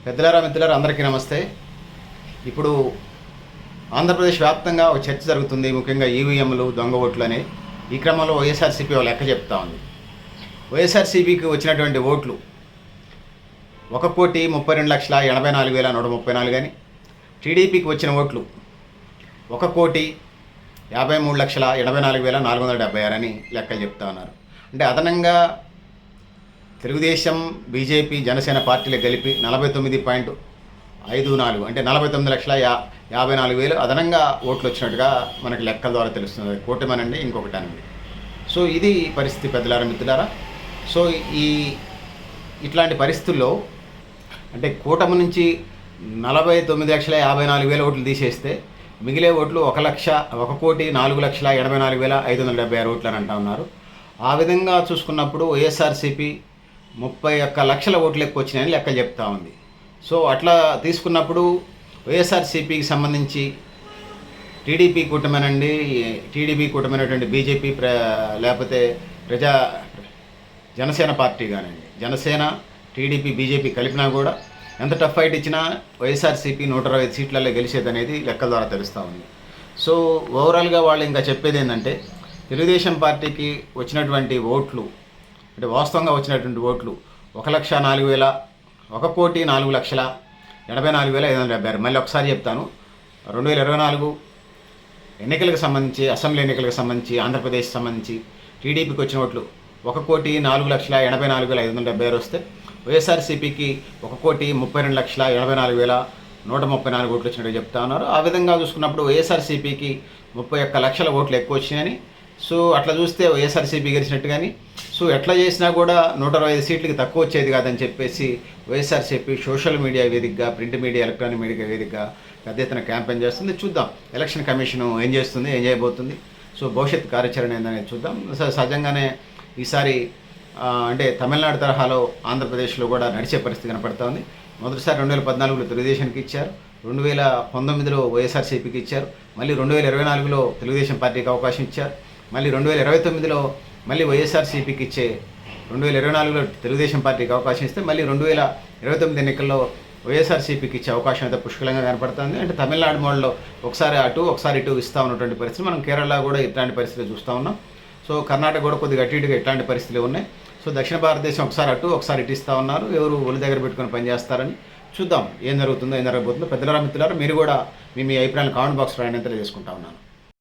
మిత్రులారా అందరికీ నమస్తే. ఇప్పుడు ఆంధ్రప్రదేశ్ వ్యాప్తంగా ఒక చర్చ జరుగుతుంది, ముఖ్యంగా ఈవీఎంలు, దొంగ ఓట్లు అని. ఈ క్రమంలో వైఎస్ఆర్సీపీ వాళ్ళు లెక్క చెప్తా ఉంది. వైఎస్ఆర్సీపీకి వచ్చినటువంటి ఓట్లు 1,32,84,134 అని, టీడీపీకి వచ్చిన ఓట్లు 1,53,84,476 అని లెక్కలు చెప్తా ఉన్నారు. అంటే అదనంగా తెలుగుదేశం, బీజేపీ, జనసేన పార్టీలు కలిపి 49.54 అంటే 49,54,000 అదనంగా ఓట్లు వచ్చినట్టుగా మనకి లెక్కల ద్వారా తెలుస్తుంది. కూటమనండి, ఇంకొకటి అనండి. సో ఇది పరిస్థితి మిత్రులారా. సో ఇట్లాంటి పరిస్థితుల్లో అంటే కూటమి నుంచి 49,54,000 ఓట్లు తీసేస్తే మిగిలే ఓట్లు 1,04,84,576 ఓట్లు అని అంటా ఉన్నారు. ఆ విధంగా చూసుకున్నప్పుడు వైఎస్ఆర్సీపీ 31 లక్షల ఓట్లు ఎక్కువ వచ్చినాయని లెక్కలు చెప్తా ఉంది. సో అట్లా తీసుకున్నప్పుడు వైఎస్ఆర్సీపీకి సంబంధించి టీడీపీ కూటమైనటువంటి బీజేపీ లేకపోతే జనసేన పార్టీ కానివ్వండి, జనసేన, టీడీపీ, బీజేపీ కలిపినా కూడా ఎంత టఫ్ ఫైట్ ఇచ్చినా వైఎస్ఆర్సీపీ 120 సీట్లలో గెలిచేదనేది లెక్కల ద్వారా తెలుస్తూ ఉంది. సో ఓవరాల్గా వాళ్ళు ఇంకా చెప్పేది ఏంటంటే, తెలుగుదేశం పార్టీకి వచ్చినటువంటి ఓట్లు అంటే వాస్తవంగా వచ్చినటువంటి ఓట్లు 1,04,84,576. మళ్ళీ ఒకసారి చెప్తాను, 2024 ఎన్నికలకు సంబంధించి, అసెంబ్లీ ఎన్నికలకు సంబంధించి, ఆంధ్రప్రదేశ్ సంబంధించి టీడీపీకి వచ్చిన ఓట్లు 1,04,84,576 వస్తే వైఎస్ఆర్సీపీకి 1,32,84,134 ఓట్లు వచ్చినట్టు చెప్తా ఉన్నారు. ఆ విధంగా చూసుకున్నప్పుడు వైఎస్ఆర్సీపీకి 31 లక్షల ఓట్లు ఎక్కువ వచ్చినాయని, సో అట్లా చూస్తే వైఎస్ఆర్సీపీ గెలిచినట్టు. కానీ సో ఎట్లా చేసినా కూడా 120 సీట్లకి తక్కువ వచ్చేది కాదని చెప్పేసి వైఎస్ఆర్సీపీ సోషల్ మీడియా వేదికగా, ప్రింట్ మీడియా, ఎలక్ట్రానిక్ మీడియా వేదికగా పెద్ద ఎత్తున క్యాంపెయిన్ చేస్తుంది. చూద్దాం ఎలక్షన్ కమిషన్ ఏం చేస్తుంది, ఏం చేయబోతుంది, సో భవిష్యత్ కార్యాచరణ ఏందనేది చూద్దాం. సహజంగానే ఈసారి అంటే తమిళనాడు తరహాలో ఆంధ్రప్రదేశ్లో కూడా నడిచే పరిస్థితి కనపడుతూ ఉంది. మొదటిసారి 2014లో తెలుగుదేశానికి ఇచ్చారు, 2019లో వైఎస్ఆర్సీపీకి ఇచ్చారు, మళ్ళీ 2024లో తెలుగుదేశం పార్టీకి అవకాశం ఇచ్చారు, మళ్ళీ 2029లో మళ్ళీ వైఎస్ఆర్సీపీకి ఇచ్చే, 2024లో తెలుగుదేశం పార్టీకి అవకాశం ఇస్తే మళ్ళీ 2029 ఎన్నికల్లో వైఎస్ఆర్సీపీకి ఇచ్చే అవకాశం అయితే పుష్కలంగా కనపడుతుంది. అంటే తమిళనాడు మోడల్లో ఒకసారి అటు ఒకసారి ఇటు ఇస్తూ ఉన్నటువంటి పరిస్థితి మనం కేరళ కూడా ఇట్లాంటి పరిస్థితులు చూస్తూ ఉన్నాం. సో కర్ణాటక కూడా కొద్దిగా అటు ఇటుగా ఇట్లాంటి పరిస్థితులు ఉన్నాయి. సో దక్షిణ భారతదేశం ఒకసారి అటు ఒకసారి ఇటు ఇస్తూ ఉన్నారు. ఎవరు ఒళ్ళు దగ్గర పెట్టుకొని పనిచేస్తారని చూద్దాం ఏం జరుగుతుందో, ఏం జరగబోతుందో. మిత్రులారా మీరు కూడా మీ అభిప్రాయాలు కామెంట్ బాక్స్ రాయని తెలియజేసుకుంటా ఉన్నాను.